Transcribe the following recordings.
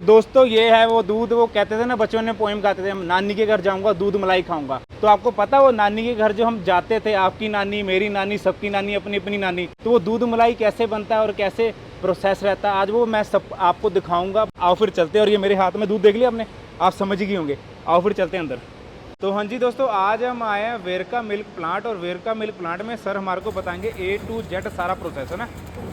दोस्तों ये है वो दूध, वो कहते थे ना बच्चों ने पोएम गाते थे, नानी के घर जाऊंगा दूध मलाई खाऊंगा। तो आपको पता वो नानी के घर जो हम जाते थे, आपकी नानी, मेरी नानी, सबकी नानी, अपनी अपनी नानी, तो वो दूध मलाई कैसे बनता है और कैसे प्रोसेस रहता है, आज वो मैं सब आपको दिखाऊंगा। आओ फिर चलते हैं। और ये मेरे हाथ में दूध देख लिया आपने, आप समझ ही गए होंगे। आओ फिर चलते हैं अंदर। तो हाँ जी दोस्तों, आज हम आए हैं वेरका मिल्क प्लांट, और वेरका मिल्क प्लांट में सर हमारे को बताएंगे A to Z सारा प्रोसेस, है ना।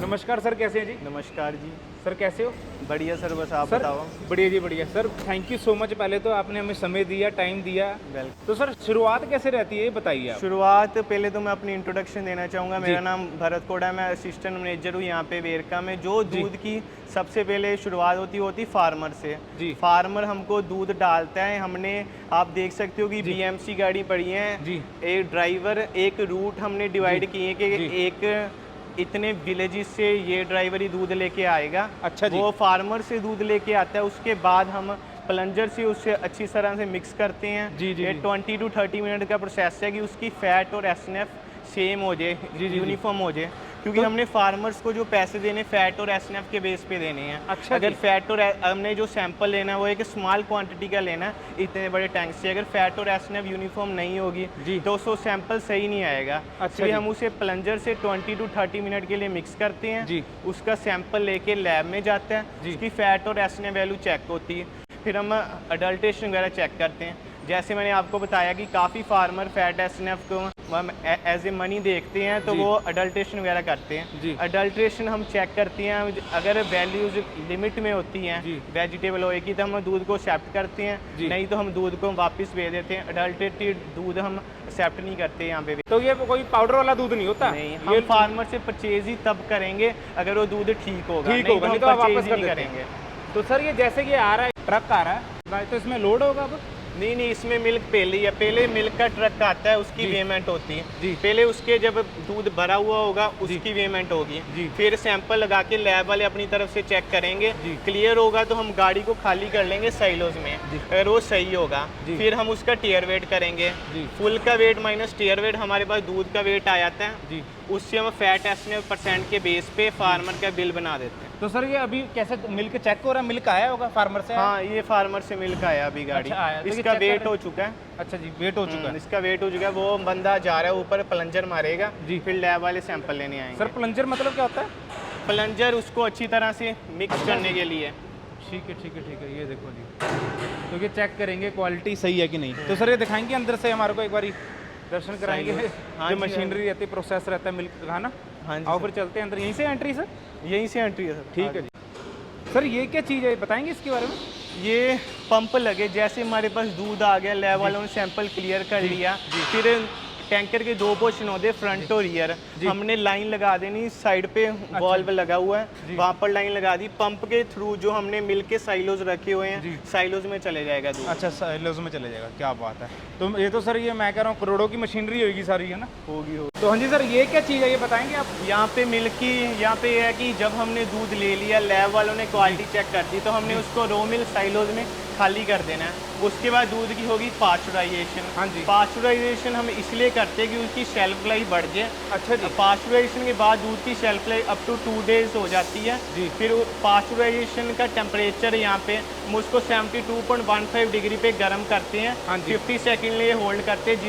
नमस्कार सर, कैसे हैं जी? नमस्कार जी। सर कैसे हो? बढ़िया सर, बस आप सर बताओ। बढ़िया जी बढ़िया। Sir thank you so much, पहले तो आपने हमें समय दिया, टाइम दिया। वेलकम। तो सर शुरुआत कैसे रहती है ये बताइए आप। शुरुआत पहले तो मैं अपनी इंट्रोडक्शन देना चाहूँगा। जी। मेरा नाम भरत कोड़ा है, मैं असिस्टेंट मैनेजर हूँ यहाँ पे वेरका में। जो जी। दूध की सबसे पहले शुरुआत होती फार्मर से। जी। फार्मर हमको दूध डालता है। हमने, आप देख सकते हो कि BMC गाड़ी पड़ी है। जी। एक ड्राइवर, एक रूट हमने डिवाइड किए कि जी। एक इतने विलेजेस से ये ड्राइवर ही दूध लेके आएगा। अच्छा जी। वो फार्मर से दूध लेके आता है, उसके बाद हम प्लंजर से उससे अच्छी तरह से मिक्स करते हैं। जी जी ये 20 to 30 मिनट का प्रोसेस है कि उसकी फैट और SNF सेम हो जाए, यूनिफॉर्म हो जाए, क्योंकि तो हमने फार्मर्स को जो पैसे देने फैट और SNF के बेस पे देने हैं। अच्छा अगर जी। फैट और हमने जो सैंपल लेना है वो एक स्मॉल क्वांटिटी का लेना है, इतने बड़े टैंक से। अगर फैट और SNF यूनिफॉर्म नहीं होगी जी। तो उसको सैंपल सही नहीं आएगा। अच्छा इसलिए जी। हम उसे प्लंजर से 20 to 30 मिनट के लिए मिक्स करते हैं। जी। उसका सैंपल लेके लैब में जाता है, जी। उसकी फैट और SNF वैल्यू चेक होती है। फिर हम अडल्ट्रेशन वगैरह चेक करते हैं। जैसे मैंने आपको बताया कि काफ़ी फार्मर फैट SNF को एज ए मनी देखते हैं, तो जी। वो अडल्ट्रेशन वगैरह करते हैं। जी। अडल्ट्रेशन हम चेक करते हैं, अगर वैल्यूज लिमिट में होती हैं जी। वेजिटेबल ऑयल की, तो हम दूध को एक्सेप्ट करते हैं, जी। नहीं तो हम दूध को वापस भेज देते हैं। अडल्ट्रेटेड दूध हम एक्सेप्ट नहीं करते यहाँ पे भी। तो ये कोई पाउडर वाला दूध नहीं होता? नहीं, ये हम फार्मर से परचेज ही तब करेंगे अगर वो दूध ठीक होगा, ठीक होगा, तो नहीं हम तो आप परचेज वापस ही कर नहीं देते हैं। करेंगे। तो सर ये जैसे कि आ रहा है, ट्रक आ रहा है, तो इसमें लोड होगा अब? नहीं, इसमें मिल्क पहले ही है। पहले मिल्क का ट्रक आता है, उसकी जी। पेमेंट होती है। जी। पहले उसके जब दूध भरा हुआ होगा उसकी पेमेंट होगी। जी। फिर सैंपल लगा के लैब वाले अपनी तरफ से चेक करेंगे। जी। क्लियर होगा तो हम गाड़ी को खाली कर लेंगे साइलोज में। जी। अगर वो सही होगा जी। फिर हम उसका टीयर वेट करेंगे। जी। फुल का वेट माइनस टीयर वेट, हमारे पास दूध का वेट आ जाता है। जी। उससे हम फैट SNF% के बेस पे फार्मर का बिल बना देते हैं। तो सर ये अभी कैसे मिल्क चेक हो रहा है? मिल्क आया होगा फार्मर से? हाँ, ये फार्मर से मिल्क आया अभी गाड़ी। अच्छा, आया। तो ये इसका चेक कर वेट रहे हो हैं? चुका है। अच्छा जी, वेट हो चुका है। इसका वेट हो चुका है। वो बंदा जा रहा है ऊपर, प्लंजर मारेगा। जी। फिर लैब वाले सैंपल लेने आएंगे। सर प्लंजर मतलब क्या होता है? प्लंजर उसको अच्छी तरह से मिक्स करने के लिए। ठीक है ठीक है ठीक है, ये देखो जी। तो ये चेक करेंगे क्वालिटी सही है कि नहीं। तो सर ये दिखाएंगे अंदर से हमारे को एक बारी, दर्शन कराएंगे। हाँ जो जी, मशीनरी रहती है, प्रोसेस रहता है मिल्क का ना। हाँ जी आओ सर। फिर चलते हैं अंदर। यहीं से एंट्री सर? यहीं से एंट्री है सर। ठीक है जी। सर ये क्या चीज़ है, बताएंगे इसके बारे में? ये पंप लगे, जैसे हमारे पास दूध आ गया, लैब वालों ने सैंपल क्लियर कर लिया। फिर टैंकर के 2 पोर्शन होते हैं, फ्रंट और रियर। हमने लाइन लगा देनी, साइड पे वॉल्व लगा हुआ है, वहाँ पर लाइन लगा दी। पंप के थ्रू जो हमने मिल्क के साइलोज रखे हुए हैं, साइलोज में चले जाएगा दूध। अच्छा, साइलोज में चले जाएगा, क्या बात है। तो ये तो सर ये मैं कह रहा हूँ करोड़ों की मशीनरी होगी सारी, है ना? होगी। तो हाँ जी सर, ये क्या चीज़ है ये बताएंगे आप? यहाँ पे मिल्क की, यहाँ पे ये है कि जब हमने दूध ले लिया, लैब वालों ने क्वालिटी चेक कर दी, तो हमने उसको रो मिल्क साइलोज में खाली कर देना है। उसके बाद दूध की होगी पास्चुराइजेशन। हाँ जी। पास्चुराइजेशन हम इसलिए करते हैं कि उसकी शेल्फ लाइफ बढ़ जाए। अच्छा जी। पास्चुराइजेशन के बाद दूध की shelf life up to 2 days हो जाती है। जी। फिर पास्चुराइजेशन का टेम्परेचर यहाँ पे हम उसको 72.15 डिग्री पे गर्म करते हैं। हाँ जी। 50 सेकेंड लिए होल्ड करते हैं,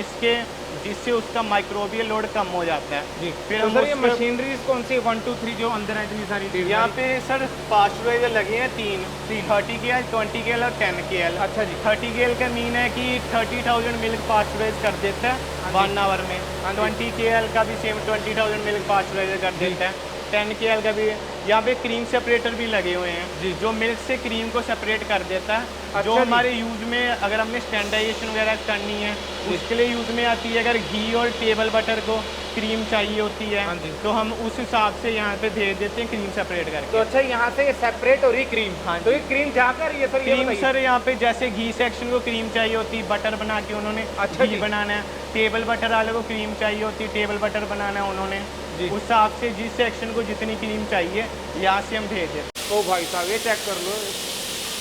जिससे उसका माइक्रोबियल लोड कम हो जाता है। जी। फिर तो हम सर ये उसको- मशीनरी कौन सी 1 2 3 जो अंदर है इतनी सारी? यहाँ पे सर पास्चुराइजर लगे हैं 3, 30 KL, 20 KL और 10 KL। अच्छा जी। 30 KL का मीन है कि 30,000 मिल्क पास्चुराइज कर देता है 1 आवर में। 20 KL का भी सेम 20,000 मिल्क पास्चुराइजर कर देता है। 10 KL का भी। यहाँ पे क्रीम सेपरेटर भी लगे हुए हैं, जो मिल्क से क्रीम को सेपरेट कर देता है। अच्छा जो जी। हमारे यूज़ में अगर हमने स्टैंडर्डाइजेशन वगैरह करनी है उसके लिए यूज़ में आती है। अगर घी और टेबल बटर को क्रीम चाहिए होती है, हाँ जी। तो हम उस हिसाब से यहाँ पे भेज देते हैं क्रीम सेपरेट तो करके। अच्छा, यहाँ से ये सेपरेट हो रही क्रीम। हाँ तो ये क्रीम जहाँ कर रही है सर, ये क्रीम बताइए। सर यहाँ पे जैसे घी सेक्शन को क्रीम चाहिए होती है, बटर बना के उन्होंने अच्छा घी जी। बनाना है। टेबल बटर वाले को क्रीम चाहिए होती है, टेबल बटर बनाना है उन्होंने। जी। उस हिसाब से जिस सेक्शन को जितनी क्रीम चाहिए यहाँ से हम भेज देते हैं। ओ भाई साहब, ये चेक कर लो।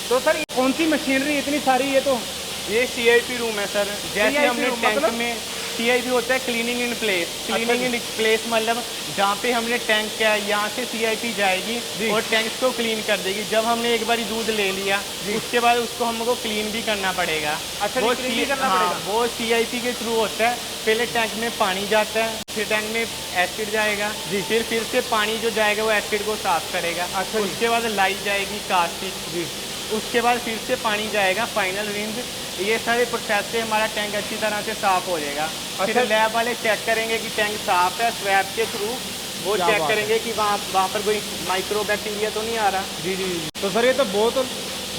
तो सर ये कौन सी मशीनरी इतनी सारी? ये तो ये CIP रूम है सर। जैसे CIP हमने रूम टैंक मतलब? में CIP होता है cleaning in place. Cleaning in place मतलब जहाँ पे हमने टैंक किया है यहाँ से CIP जाएगी और टैंक्स को क्लीन कर देगी। जब हमने एक बार दूध ले लिया उसके बाद उसको हमको क्लीन भी करना पड़ेगा। अच्छा, वो clean भी करना पड़ेगा? वो CIP के थ्रू होता है। पहले टैंक में पानी जाता है, फिर टैंक में एसिड जाएगा, फिर से पानी जो जाएगा वो एसिड को साफ करेगा। अच्छा, उसके बाद लाई जाएगी कास्टिक, उसके बाद फिर से पानी जाएगा, फाइनल रिंज। ये सारे प्रोसेस से हमारा टैंक अच्छी तरह से साफ हो जाएगा। फिर लैब वाले चेक करेंगे कि टैंक साफ है, स्वैब के थ्रू वो चेक करेंगे कि वहाँ पर कोई माइक्रो बैक्टीरिया तो नहीं आ रहा। जी जी। तो सर ये तो बहुत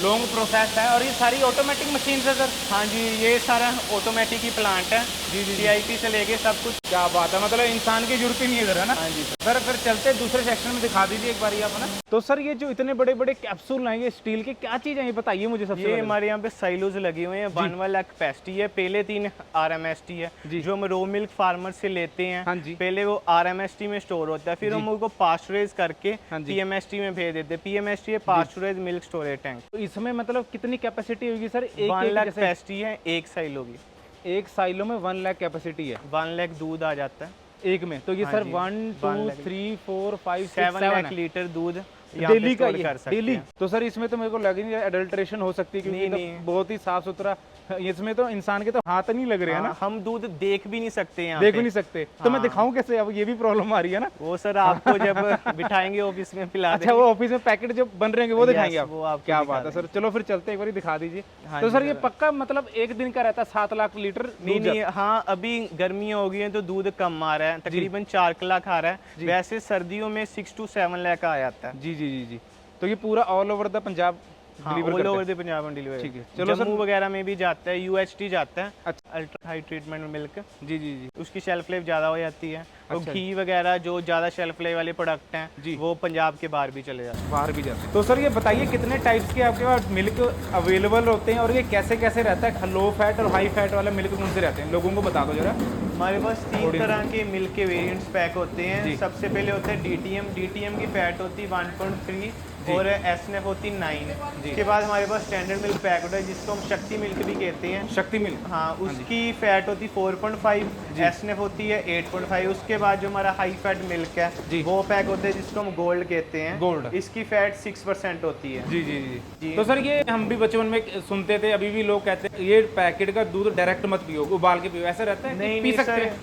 लॉन्ग प्रोसेस है और ये सारी ऑटोमेटिक मशीन है सर? हाँ जी, ये सारा ऑटोमेटिक ही प्लांट है। जी जी। CIP से लेके सब कुछ। क्या बात है, मतलब इंसान की जरूरत ही नहीं है इधर, है ना? हाँ जी सर फिर चलते हैं दूसरे सेक्शन में, दिखा दीजिए एक बार आप ना। तो सर ये जो इतने बड़े बड़े कैप्सूल हैं ये स्टील के, क्या चीज़ है ये बताइए मुझे सबसे ये पहले। हमारे यहाँ पे साइलोज लगे हुए हैं। 1 लाख कैपेसिटी है। पहले 3 RMST है जो हम रो मिल्क फार्मर से लेते हैं। हाँ जी। पहले वो RMST में स्टोर होता है, फिर हम उसको पास्चराइज करके PMST में भेज देते हैं। PMST है पास्चराइज मिल्क स्टोरेज टैंक। तो इसमें मतलब कितनी कैपेसिटी होगी सर? 1 लाख कैपेसिटी है एक साइलो की। एक साइलो में 1 लाख कैपेसिटी है। 1 लाख दूध आ जाता है एक में। तो ये सर 1 2 3 4 5 6 7 लाख 7 लीटर दूध डेली का ये कर सकते डेली। हैं। तो सर इसमें तो मेरे को लगे नहीं अडल्ट्रेशन हो सकती है, क्योंकि नहीं। तो बहुत ही साफ सुथरा। इसमें तो इंसान के तो हाथ नहीं लग रहे हैं ना। हम दूध देख भी नहीं सकते हैं, देख भी नहीं सकते। तो मैं दिखाऊं कैसे? अब ये भी प्रॉब्लम आ रही है ना। वो सर आपको जब बिठाएंगे ऑफिस में पिला अच्छा, वो ऑफिस में पैकेट जो बन रहे हैं वो दिखाएंगे आप? वो आपको क्या बात है सर, चलो फिर चलते एक बार दिखा दीजिए। तो सर ये पक्का मतलब एक दिन का रहता है 7 लाख लीटर? नहीं, हाँ अभी गर्मियाँ हो गई हैं तो दूध कम आ रहा है, तकरीबन 4 लाख आ रहा है। वैसे सर्दियों में 6 to 7 लाख आ जाता है। जी जी जी जी। तो ये पूरा all over the Punjab all over the Punjab में डिलीवर। ठीक है, चलो जम्मू वगैरह में भी जाता है, UHT जाता है। अच्छा। Ultra high treatment milk. जी जी जी। उसकी शेल्फ लाइफ ज़्यादा हो जाती है। तो घी वगैरह जो ज़्यादा शेल्फ लाइफ वाले प्रोडक्ट हैं वो पंजाब के बाहर भी चले जाते हैं, बाहर भी जाते हैं। तो सर ये बताइए कितने टाइप्स के आपके पास मिल्क अवेलेबल होते हैं और ये कैसे कैसे रहता है? लो फैट और हाई फैट वाला मिल्क कौन से रहते हैं, लोगों को बता दो जरा। हमारे पास 3 तरह के मिल्क के वेरिएंट्स पैक होते हैं। सबसे पहले होता है DTM की फैट होती है 1.3 और SNF होती 9। इसके बाद हमारे पास स्टैंडर्ड मिल्क पैक होता है जिसको हम शक्ति मिल्क भी कहते हैं। शक्ति मिल्क, हाँ, उसकी फैट होती 4.5, SNF होती है 8.5। उसके बाद जो हमारा हाई फैट मिल्क है वो पैक होता है जिसको हम गोल्ड कहते हैं। गोल्ड, इसकी फैट 6% होती है। जी जी जी। तो सर ये हम भी बचपन में सुनते थे, अभी भी लोग कहते हैं ये पैकेट का दूध डायरेक्ट मत पियो, उबाल के पियो, ऐसा रहता है? नहीं पी सकते हैं?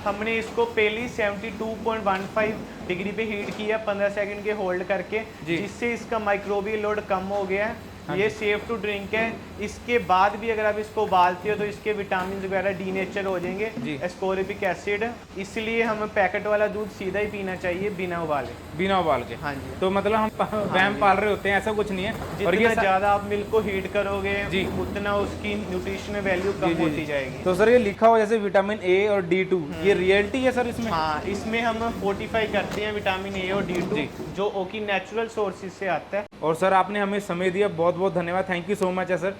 हमने इसको पहली 72.15 डिग्री पे हीट किया 15 सेकंड के होल्ड करके, जिससे इसका माइक्रोबियल लोड कम हो गया है। ये सेफ टू ड्रिंक है। इसके बाद भी अगर आप इसको उबालते हो तो इसके विटामिन वगैरह डीनेचर हो जाएंगे, एस्कोरिक एसिड। इसलिए हमें पैकेट वाला दूध सीधा ही पीना चाहिए बिना उबाले। बिना उबाल के? हाँ जी। तो मतलब हम वहम पाल रहे होते हैं, ऐसा कुछ नहीं है। और जितना ज़्यादा आप मिल्क को हीट करोगे उतना उसकी न्यूट्रिशनल वैल्यू कम होती जाएगी। तो सर ये लिखा हो जैसे विटामिन A और D2, ये रियलिटी है सर इसमें? हाँ, इसमें हम फोर्टिफाई करते हैं विटामिन A और D2 जो ओकी नेचुरल सोर्सेज से आता है। और सर आपने हमें समय दिया, बहुत बहुत धन्यवाद, थैंक यू सो मच है सर।